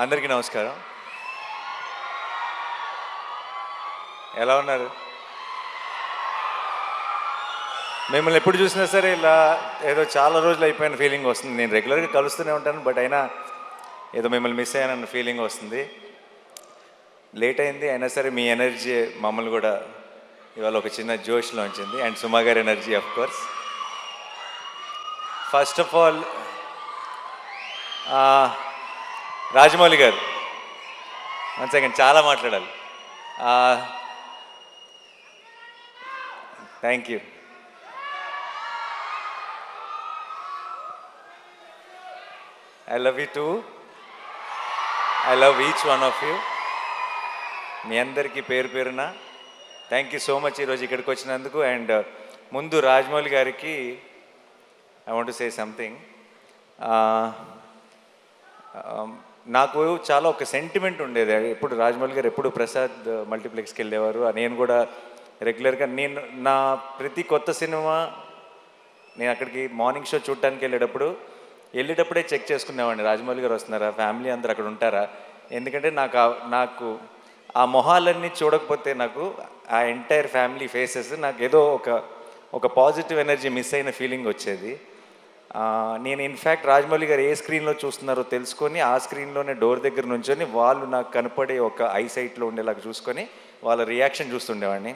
అందరికీ నమస్కారం. ఎలా ఉన్నారు? మిమ్మల్ని ఎప్పుడు చూసినా సరే ఇలా ఏదో చాలా రోజులు అయిపోయిన ఫీలింగ్ వస్తుంది. నేను రెగ్యులర్గా కలుస్తూనే ఉంటాను, బట్ అయినా ఏదో మిమ్మల్ని మిస్ అయ్యానన్న ఫీలింగ్ వస్తుంది. లేట్ అయింది అయినా సరే మీ ఎనర్జీ మమ్మల్ని కూడా ఇవాళ ఒక చిన్న జోష్లో ఉంచింది. అండ్ సుమా గారి energy of course. First of all Rajamouli గారు, వన్ సెకండ్, చాలా మాట్లాడాలి. Thank you. I love you too. I love each one of you. మీ అందరికీ పేరు పేరున థ్యాంక్ యూ సో మచ్ ఈరోజు ఇక్కడికి వచ్చినందుకు. అండ్ ముందు రాజమౌళి గారికి I want to say something. నాకు చాలా ఒక సెంటిమెంట్ ఉండేది. ఎప్పుడు రాజమౌళి గారు ఎప్పుడు ప్రసాద్ మల్టీప్లెక్స్కి వెళ్ళేవారు. నేను కూడా రెగ్యులర్గా నేను నా ప్రతి కొత్త సినిమా నేను అక్కడికి మార్నింగ్ షో చూడటానికి వెళ్ళేటప్పుడే చెక్ చేసుకునేవాడిని, రాజమౌళి గారు వస్తున్నారా, ఫ్యామిలీ అందరు అక్కడ ఉంటారా. ఎందుకంటే నాకు ఆ మొహాలన్నీ చూడకపోతే నాకు ఆ ఎంటైర్ ఫ్యామిలీ ఫేసెస్ నాకు ఏదో ఒక పాజిటివ్ ఎనర్జీ మిస్ అయిన ఫీలింగ్ వచ్చేది. నేను ఇన్ఫ్యాక్ట్ రాజమౌళి గారు ఏ స్క్రీన్లో చూస్తున్నారో తెలుసుకొని ఆ స్క్రీన్లోనే డోర్ దగ్గర నుంచొని వాళ్ళు నాకు కనపడే ఒక ఐసైట్లో ఉండేలాగా చూసుకొని వాళ్ళ రియాక్షన్ చూస్తుండేవాడిని.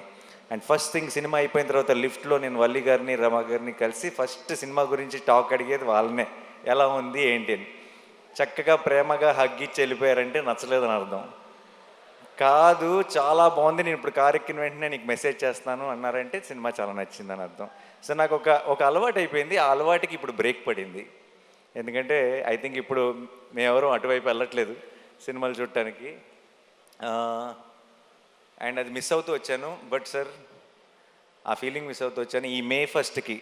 అండ్ ఫస్ట్ థింగ్ సినిమా అయిపోయిన తర్వాత లిఫ్ట్లో నేను వల్లి గారిని రమ గారిని కలిసి ఫస్ట్ సినిమా గురించి టాక్ అడిగేది వాళ్ళనే, ఎలా ఉంది ఏంటి అని. చక్కగా ప్రేమగా హగ్గిచ్చి వెళ్ళిపోయారంటే నచ్చలేదని అర్థం కాదు, చాలా బాగుంది, నేను ఇప్పుడు కారు ఎక్కిన వెంటనే నీకు మెసేజ్ చేస్తాను అన్నారంటే సినిమా చాలా నచ్చిందని అర్థం. సో నాకు ఒక అలవాటు అయిపోయింది. ఆ అలవాటుకి ఇప్పుడు బ్రేక్ పడింది. ఎందుకంటే ఐ థింక్ ఇప్పుడు మేమెవరూ అటువైపు వెళ్ళట్లేదు సినిమాలు చూడటానికి. అండ్ అది మిస్ అవుతూ వచ్చాను. బట్ సార్, ఆ ఫీలింగ్ మిస్ అవుతూ వచ్చాను. ఈ May 1st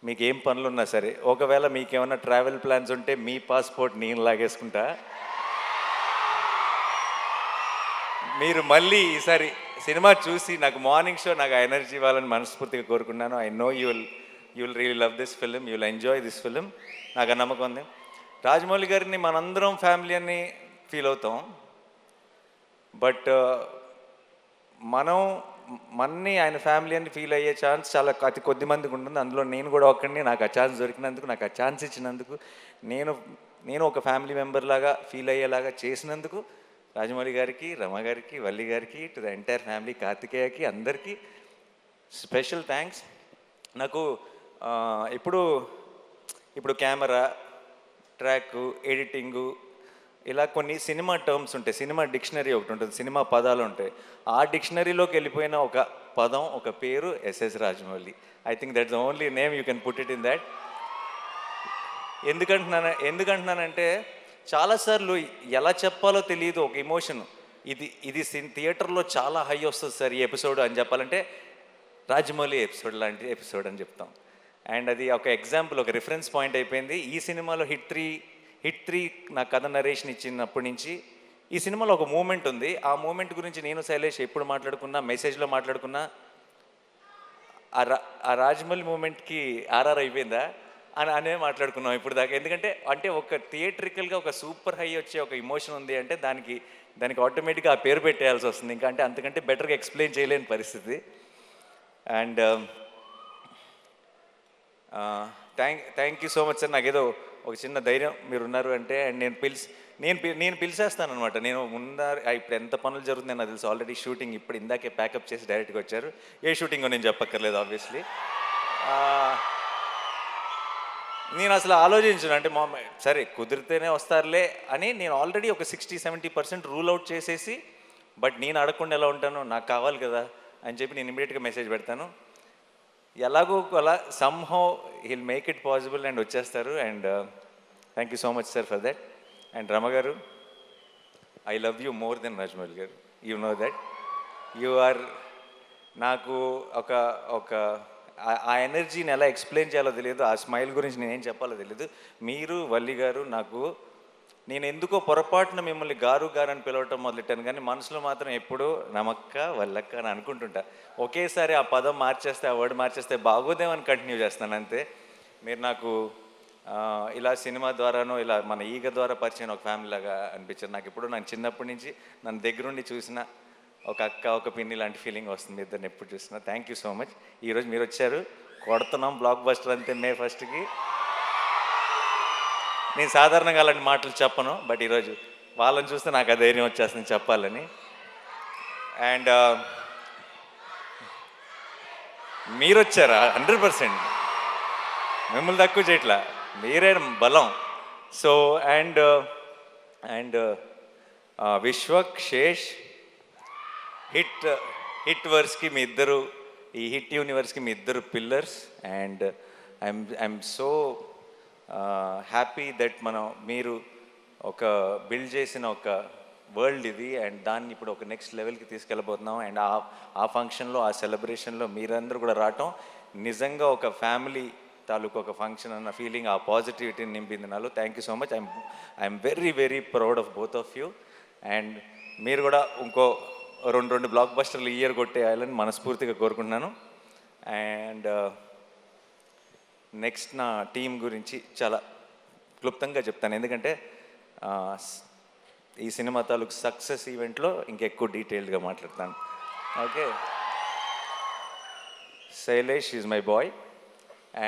మీకు ఏం పనులున్నా సరే, ఒకవేళ మీకేమన్నా ట్రావెల్ ప్లాన్స్ ఉంటే మీ పాస్పోర్ట్ నేను లాగేసుకుంటా. మీరు మళ్ళీ ఈసారి సినిమా చూసి నాకు మార్నింగ్ షో నాకు ఆ ఎనర్జీ ఇవ్వాలని మనస్ఫూర్తిగా కోరుకున్నాను. I know you will really love this film, you will enjoy this film. నాకు ఆ నమ్మకం ఉంది. రాజమౌళి గారిని మనందరం ఫ్యామిలీ అని ఫీల్ అవుతాం, బట్ మన్ని ఆయన ఫ్యామిలీ అని ఫీల్ అయ్యే ఛాన్స్ చాలా అతి కొద్ది మందికి ఉంటుంది. అందులో నేను కూడా ఒక్కడిని. నాకు ఆ ఛాన్స్ దొరికినందుకు, నాకు ఆ ఛాన్స్ ఇచ్చినందుకు, నేను ఒక ఫ్యామిలీ మెంబర్ లాగా ఫీల్ అయ్యేలాగా చేసినందుకు రాజమౌళి గారికి, రమ గారికి, వల్లి గారికి, టు ద ఎంటైర్ ఫ్యామిలీ, కార్తికేయకి, అందరికీ స్పెషల్ థ్యాంక్స్. నాకు ఇప్పుడు కెమెరా, ట్రాక్, ఎడిటింగు, ఇలా కొన్ని సినిమా టర్మ్స్ ఉంటాయి. సినిమా డిక్షనరీ ఒకటి ఉంటుంది, సినిమా పదాలు ఉంటాయి. ఆ డిక్షనరీలోకి వెళ్ళిపోయిన ఒక పదం, ఒక పేరు SS Rajamouli. I think that's the only name you can put it in that. ఎందుకంటున్నానంటే చాలాసార్లు ఎలా చెప్పాలో తెలియదు ఒక ఎమోషన్. ఇది థియేటర్లో చాలా హై వస్తుంది సార్ ఈ ఎపిసోడ్ అని చెప్పాలంటే రాజమౌళి ఎపిసోడ్ లాంటి ఎపిసోడ్ అని చెప్తాం. అండ్ అది ఒక ఎగ్జాంపుల్, ఒక రిఫరెన్స్ పాయింట్ అయిపోయింది. ఈ సినిమాలో హిట్ త్రీ నా కథ నరేషన్ ఇచ్చినప్పటి నుంచి ఈ సినిమాలో ఒక మూమెంట్ ఉంది. ఆ మూమెంట్ గురించి నేను శైలేష్ ఎప్పుడు మాట్లాడుకున్నా, మెసేజ్లో మాట్లాడుకున్నా, ఆ రాజమౌళి మూమెంట్కి ఆర్ఆర్ అయిపోయిందా అనే మాట్లాడుకున్నాం ఇప్పుడు దాకా. ఎందుకంటే ఒక థియేట్రికల్గా ఒక సూపర్ హై వచ్చే ఒక ఎమోషన్ ఉంది అంటే దానికి ఆటోమేటిక్గా ఆ పేరు పెట్టేయాల్సి వస్తుంది. అంటే అంతకంటే బెటర్గా ఎక్స్ప్లెయిన్ చేయలేని పరిస్థితి. And thank you so much sir. నాకేదో ఒక చిన్న ధైర్యం మీరు ఉన్నారు అంటే. అండ్ నేను పిలిచేస్తాను అనమాట. నేను ఇప్పుడు ఎంత పనులు జరుగుతున్నాయి నాకు తెలుసు. ఆల్రెడీ షూటింగ్ ఇప్పుడు ఇందాకే ప్యాకప్ చేసి డైరెక్ట్గా వచ్చారు. ఏ షూటింగో నేను చెప్పక్కర్లేదు ఆబ్వియస్లీ. నేను అసలు ఆలోచించను, అంటే సరే కుదిరితేనే వస్తారులే అని నేను ఆల్రెడీ ఒక 60-70% రూల్ అవుట్ చేసేసి, బట్ నేను అడగకుండా ఎలా ఉంటాను, నాకు కావాలి కదా అని చెప్పి నేను ఇమీడియట్గా మెసేజ్ పెడతాను. ఎలాగో అలా somehow he'll make it possible and వచ్చేస్తారు. And thank you so much sir for that. And Rama గారు, I love you more than Rajamouli గారు. You know that. You are నాకు ఒక ఆ ఎనర్జీని ఎలా ఎక్స్ప్లెయిన్ చేయాలో తెలియదు. ఆ స్మైల్ గురించి నేనేం చెప్పాలో తెలియదు. మీరు, వల్లి గారు, నేను ఎందుకో పొరపాటున మిమ్మల్ని గారు అని పిలవటం మొదలెట్టాను, కానీ మనసులో మాత్రం ఎప్పుడూ నమక్క, వల్లక్క అని అనుకుంటుంటా. ఒకేసారి ఆ పదం మార్చేస్తే, ఆ వర్డ్ మార్చేస్తే బాగోదేమని కంటిన్యూ చేస్తాను అంతే. మీరు నాకు ఇలా సినిమా ద్వారానో ఇలా మన ఈగ ద్వారా పరిచయం ఒక ఫ్యామిలీ లాగా అనిపించింది నాకు. ఇప్పుడు నాకు చిన్నప్పటి నుంచి నన్ను దగ్గరుండి చూసిన ఒక అక్క ఒక పిన్ని లాంటి ఫీలింగ్ వస్తుంది ఇద్దరిని ఎప్పుడు చూసినా. Thank you so much. ఈరోజు మీరు వచ్చారు, కొడుతున్నాం బ్లాక్ బస్టర్ అంతే మే 1కి. నేను సాధారణంగా అలాంటి మాటలు చెప్పను, బట్ ఈరోజు వాళ్ళని చూస్తే నాకు ఆ ధైర్యం వచ్చేస్తుంది చెప్పాలని. అండ్ మీరు వచ్చారా 100%, మిమ్మల్ని తక్కువ చేయట్లా, మీరే బలం. So and Vishwak Sesh hit వర్స్కి మీ ఇద్దరు, ఈ హిట్ యూనివర్స్కి మీ ఇద్దరు pillars. And I'm so happy that మీరు ఒక బిల్డ్ చేసిన ఒక వరల్డ్ ఇది, అండ్ దాన్ని ఇప్పుడు ఒక నెక్స్ట్ లెవెల్కి తీసుకెళ్ళబోతున్నాం. అండ్ ఆ ఫంక్షన్లో ఆ సెలబ్రేషన్లో మీరందరూ కూడా రావటం నిజంగా ఒక ఫ్యామిలీ తాలూకు ఒక ఫంక్షన్ అన్న ఫీలింగ్, ఆ పాజిటివిటీని నింపింది నాలో. Thank you so much. I'm very very proud of both of you. And మీరు కూడా ఇంకో రెండు బ్లాక్ బస్టర్లు ఇయర్ కొట్టేయాలని మనస్ఫూర్తిగా కోరుకుంటున్నాను. అండ్ నెక్స్ట్ నా టీం గురించి చాలా క్లుప్తంగా చెప్తాను, ఎందుకంటే ఈ సినిమా తాలూకు సక్సెస్ ఈవెంట్లో ఇంకెక్కువ డీటెయిల్డ్గా మాట్లాడతాను. Okay, Shailesh is my boy.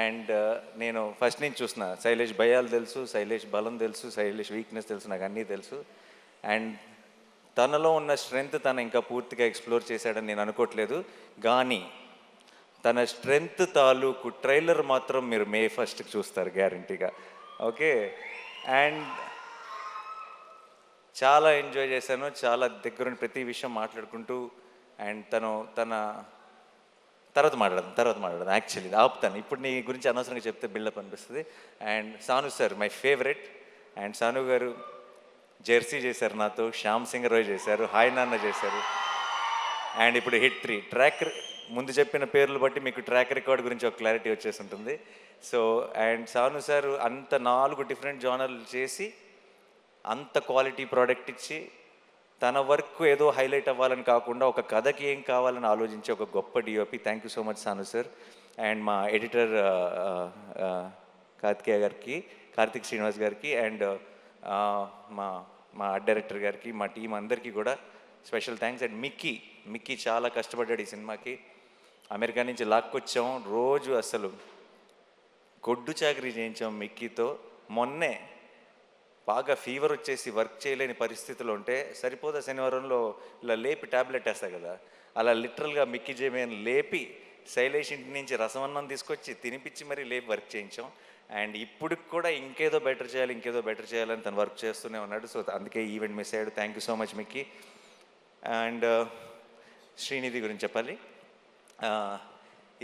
And నేను ఫస్ట్ నుంచి చూసిన శైలేష్ భయాలు తెలుసు, శైలేష్ బలం తెలుసు, శైలేష్ వీక్నెస్ తెలుసు, నాకు అన్నీ తెలుసు. అండ్ తనలో ఉన్న స్ట్రెంగ్త్ తను ఇంకా పూర్తిగా ఎక్స్ప్లోర్ చేశాడని నేను అనుకోవట్లేదు, కానీ తన స్ట్రెంగ్త్ తాలూకు ట్రైలర్ మాత్రం మీరు మే 1కి చూస్తారు గ్యారంటీగా. ఓకే, అండ్ చాలా ఎంజాయ్ చేశాను, చాలా దగ్గరుండి ప్రతి విషయం మాట్లాడుకుంటూ. అండ్ తన తర్వాత మాట్లాడదాం యాక్చువల్లీ ఆపుతాను, ఇప్పుడు నీ గురించి అనవసరంగా చెప్తే బిల్డప్ అనిపిస్తుంది. And Sanu sir my favourite. And Sanu గారు జెర్సీ చేశారు నాతో, శ్యామ్ సింగ్ రాయ్ చేశారు, హాయ్ నాన్న చేశారు. అండ్ ఇప్పుడు హిట్ 3 ట్రాక్, ముందు చెప్పిన పేర్లు బట్టి మీకు ట్రాక్ రికార్డ్ గురించి ఒక క్లారిటీ వచ్చేసి ఉంటుంది. సో అండ్ సాను సార్ అంత 4 డిఫరెంట్ జానర్లు చేసి అంత క్వాలిటీ ప్రోడక్ట్ ఇచ్చి తన వర్క్ ఏదో హైలైట్ అవ్వాలని కాకుండా ఒక కథకి ఏం కావాలని ఆలోచించే ఒక గొప్ప DOP. Thank you so much Sanu sir. And మా ఎడిటర్ కార్తిక్ శ్రీనివాస్ గారికి, అండ్ మా ఆర్ట్ డైరెక్టర్ గారికి, మా టీం అందరికీ కూడా స్పెషల్ థ్యాంక్స్. అండ్ మిక్కీ చాలా కష్టపడ్డాడు ఈ సినిమాకి. అమెరికా నుంచి లాక్కొచ్చాం, రోజు అసలు గొడ్డు చాకరీ చేయించాం మిక్కీతో. మొన్నే బాగా ఫీవర్ వచ్చేసి వర్క్ చేయలేని పరిస్థితిలో ఉంటే సరిపోదా శనివారంలో ఇలా లేపి ట్యాబ్లెట్ వేస్తాయి కదా, అలా లిటరల్గా మిక్కీ జేమేని లేపి శైలేష్ ఇంటి నుంచి రసమన్నం తీసుకొచ్చి తినిపించి మరీ లేపి వర్క్ చేయించాం. అండ్ ఇప్పటికి కూడా ఇంకేదో బెటర్ చేయాలని తను వర్క్ చేస్తూనే ఉన్నాడు. సో అందుకే ఈవెంట్ మిస్ అయ్యాడు. Thank you so much Mickey. And Srinidhi గురించి చెప్పాలి.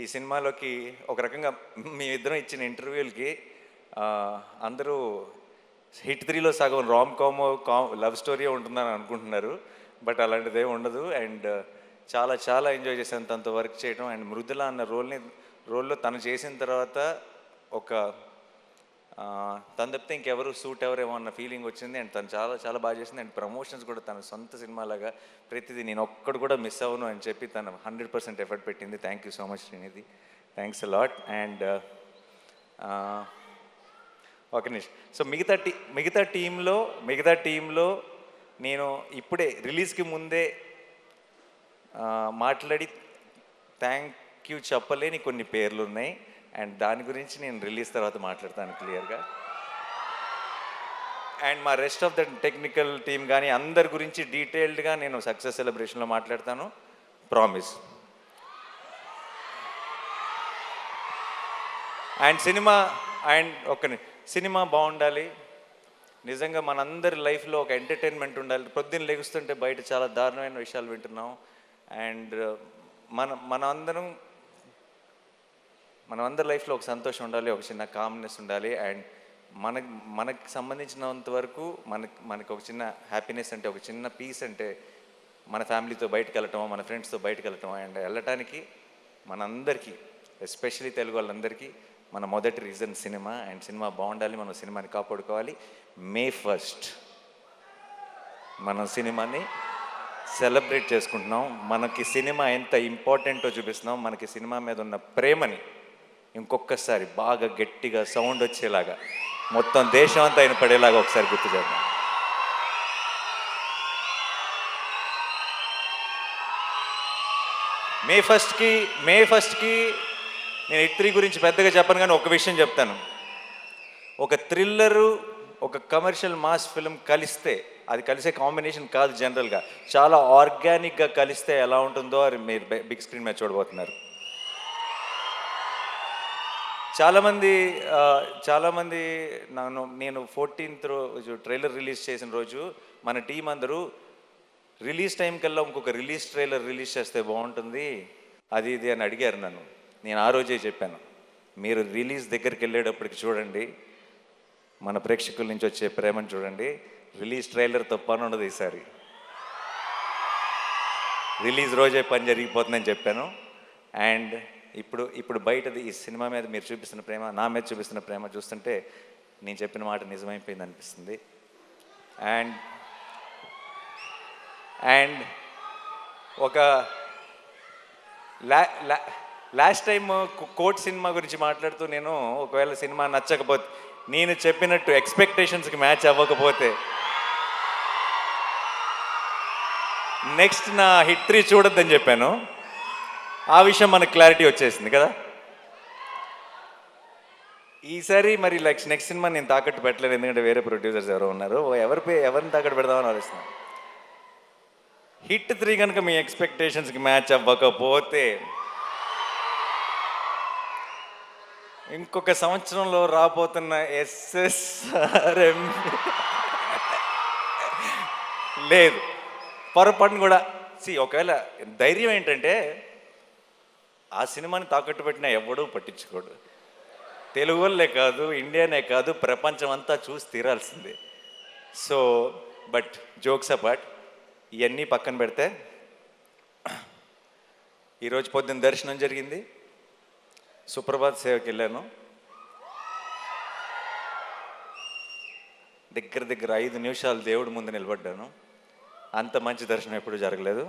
ఈ సినిమాలోకి ఒక రకంగా మేమిద్దరం ఇచ్చిన ఇంటర్వ్యూలకి అందరూ హిట్ 3లో సగం రామ్ కామ్ లవ్ స్టోరీ ఉంటుందని అనుకుంటున్నారు, బట్ అలాంటిదే ఉండదు. అండ్ చాలా ఎంజాయ్ చేశాను తనతో వర్క్ చేయడం. అండ్ మృదుల అన్న రోల్లో తను చేసిన తర్వాత ఒక తను తప్పితే ఇంకెవరు సూట్ ఎవరేమో అన్న ఫీలింగ్ వచ్చింది. అండ్ తను చాలా బాగా చేసింది. అండ్ ప్రమోషన్స్ కూడా తన సొంత సినిమాలాగా ప్రతిదీ నేను ఒక్కడు కూడా మిస్ అవ్వను అని చెప్పి తను 100% ఎఫర్ట్ పెట్టింది. Thank you so much Srinidhi, thanks a lot. And ఒక నిమిషం. సో మిగతా టీంలో నేను ఇప్పుడే రిలీజ్కి ముందే మాట్లాడి థ్యాంక్ యూ చెప్పలేని కొన్ని పేర్లు ఉన్నాయి. అండ్ దాని గురించి నేను రిలీజ్ తర్వాత మాట్లాడతాను క్లియర్గా. అండ్ మా rest of the technical team కానీ అందరి గురించి డీటెయిల్డ్గా నేను సక్సెస్ సెలబ్రేషన్లో మాట్లాడతాను, ప్రామిస్. అండ్ సినిమా బాగుండాలి, నిజంగా మనందరి లైఫ్లో ఒక ఎంటర్టైన్మెంట్ ఉండాలి. పొద్దున్న లెగుస్తుంటే బయట చాలా దారుణమైన విషయాలు వింటున్నాం. అండ్ మనమందరి లైఫ్లో ఒక సంతోషం ఉండాలి, ఒక చిన్న కామ్నెస్ ఉండాలి. అండ్ మనకి సంబంధించినంత వరకు మనకి ఒక చిన్న హ్యాపీనెస్ అంటే, ఒక చిన్న పీస్ అంటే మన ఫ్యామిలీతో బయటకు వెళ్ళటం, మన ఫ్రెండ్స్తో బయటకు వెళ్ళటం. అండ్ వెళ్ళటానికి మనందరికీ, ఎస్పెషలీ తెలుగు వాళ్ళందరికీ మన మొదటి రీజన్ సినిమా. అండ్ సినిమా బాగుండాలి, మనం సినిమాని కాపాడుకోవాలి. మే 1 మనం సినిమాని సెలబ్రేట్ చేసుకుంటున్నాం. మనకి సినిమా ఎంత ఇంపార్టెంటో చూపిస్తున్నాం. మనకి సినిమా మీద ఉన్న ప్రేమని ఇంకొకసారి బాగా గట్టిగా సౌండ్ వచ్చేలాగా మొత్తం దేశం అంతా ఆయన పడేలాగా ఒకసారి గుర్తు చేద్దాం. మే ఫస్ట్కి నేను హిట్ 3 గురించి పెద్దగా చెప్పను, కానీ ఒక విషయం చెప్తాను. ఒక థ్రిల్లరు, ఒక కమర్షియల్ మాస్ ఫిల్మ్ కలిస్తే, అది కలిసే కాంబినేషన్ కాదు జనరల్గా, చాలా ఆర్గానిక్గా కలిస్తే ఎలా ఉంటుందో అది మీరు బిగ్ స్క్రీన్ మీద చూడబోతున్నారు. చాలామంది నేను 14th రోజు ట్రైలర్ రిలీజ్ చేసిన రోజు మన టీం అందరూ రిలీజ్ టైం కల్లా ఇంకొక ట్రైలర్ రిలీజ్ చేస్తే బాగుంటుంది అది ఇది అని అడిగారు నన్ను. నేను ఆ రోజే చెప్పాను, మీరు రిలీజ్ దగ్గరికి వెళ్ళేటప్పటికి చూడండి, మన ప్రేక్షకుల నుంచి వచ్చే ప్రేమను చూడండి, రిలీజ్ ట్రైలర్తో పని ఉండదు ఈసారి, రిలీజ్ రోజే పని జరిగిపోతుందని చెప్పాను. అండ్ ఇప్పుడు బయటది ఈ సినిమా మీద మీరు చూపిస్తున్న ప్రేమ, నా మీద చూపిస్తున్న ప్రేమ చూస్తుంటే నేను చెప్పిన మాట నిజమైపోయింది అనిపిస్తుంది. అండ్ ఒక లాస్ట్ టైం కోర్ట్ సినిమా గురించి మాట్లాడుతూ నేను ఒకవేళ సినిమా నచ్చకపోతే, నేను చెప్పినట్టు ఎక్స్పెక్టేషన్స్కి మ్యాచ్ అవ్వకపోతే నెక్స్ట్ నా హిట్ 3 చూడొద్దని చెప్పాను. ఆ విషయం మనకు క్లారిటీ వచ్చేసింది కదా. ఈసారి మరి నెక్స్ట్ సినిమా నేను తాకట్టు పెట్టలేదు, ఎందుకంటే వేరే ప్రొడ్యూసర్స్ ఎవరో ఉన్నారు, ఎవరిని తాకట్టు పెడదామని ఆలోచిస్తున్నాను. హిట్ 3 కనుక మీ ఎక్స్పెక్టేషన్స్కి మ్యాచ్ అవ్వకపోతే ఇంకొక సంవత్సరంలో రాబోతున్న SSRM లేదు, పొరపాటును కూడా. ఒకవేళ ధైర్యం ఏంటంటే ఆ సినిమాని తాకట్టు పెట్టినా ఎవడూ పట్టించుకోడు, తెలుగు వాళ్ళే కాదు, ఇండియానే కాదు, ప్రపంచం అంతా చూసి తీరాల్సిందే. సో బట్ జోక్స్ అపార్ట్, ఇవన్నీ పక్కన పెడితే ఈరోజు పొద్దున్న దర్శనం జరిగింది, సుప్రభాత్ సేవకి వెళ్ళాను. దగ్గర 5 నిమిషాలు దేవుడి ముందు నిలబడ్డాను. అంత మంచి దర్శనం ఎప్పుడు జరగలేదు.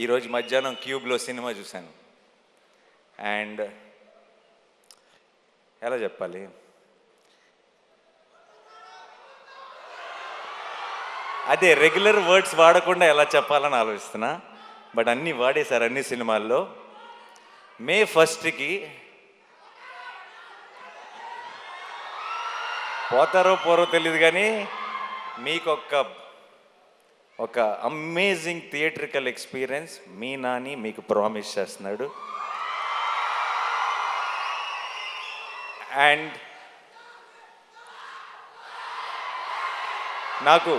ఈరోజు మధ్యాహ్నం క్యూబ్లో సినిమా చూశాను. అండ్ ఎలా చెప్పాలి, అదే రెగ్యులర్ వర్డ్స్ వాడకుండా ఎలా చెప్పాలని ఆలోచిస్తున్నా, బట్ అన్నీ వాడేశారు అన్ని సినిమాల్లో. మే 1కి పోతారో పోరో తెలియదు, కానీ మీకు ఒక అమేజింగ్ థియేట్రికల్ ఎక్స్పీరియన్స్ మీ నాని మీకు ప్రామిస్ చేస్తున్నాడు. అండ్ నాకు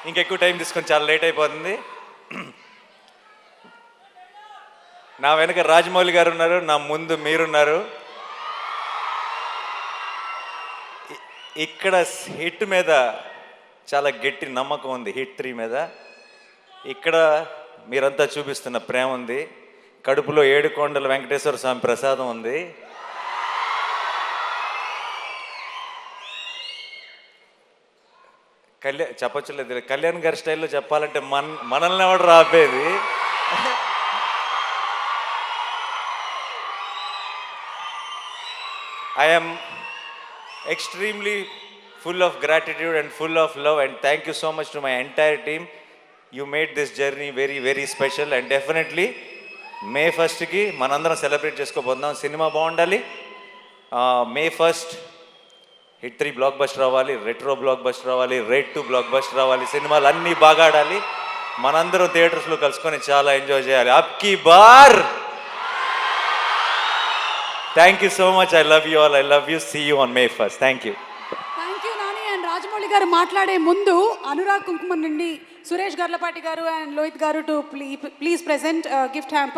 ఇంకెక్కువ టైం తీసుకొని చాలా లేట్ అయిపోతుంది. నా వెనక రాజమౌళి గారు ఉన్నారు, నా ముందు మీరున్నారు. ఇక్కడ హిట్ మీద చాలా గట్టి నమ్మకం ఉంది, హిట్ 3 మీద. ఇక్కడ మీరంతా చూపిస్తున్న ప్రేమ ఉంది, కడుపులో 7 కొండల వెంకటేశ్వర స్వామి ప్రసాదం ఉంది. చెప్పొచ్చులేదు, కళ్యాణ్ గారి స్టైల్లో చెప్పాలంటే మనల్ని ఎవడు రాపేది. I am extremely full of gratitude and full of love, and thank you so much to my entire team. You made this journey very, very special, and definitely May 1కి మనందరం సెలబ్రేట్ చేసుకోబోతున్నాం. సినిమా బాగుండాలి. May 1st hit 3 block buster అవ్వాలి, retro block buster అవ్వాలి, rate 2 block buster అవ్వాలి, సినిమాలు అన్నీ బాగా ఆడాలి, మనందరం థియేటర్స్లో కలుసుకొని చాలా ఎంజాయ్ చేయాలి. అబ్కి bar. Thank you so much. I love you all. I love you. See you on May 1st. Thank you. Thank you, Nani. And Rajamouli గారు మాట్లాడే ముందు అనురాగ్ కుంకుమ నుండి సురేష్ గర్లపాటి గారు అండ్ లోహిత్ గారు to please present gift hamper.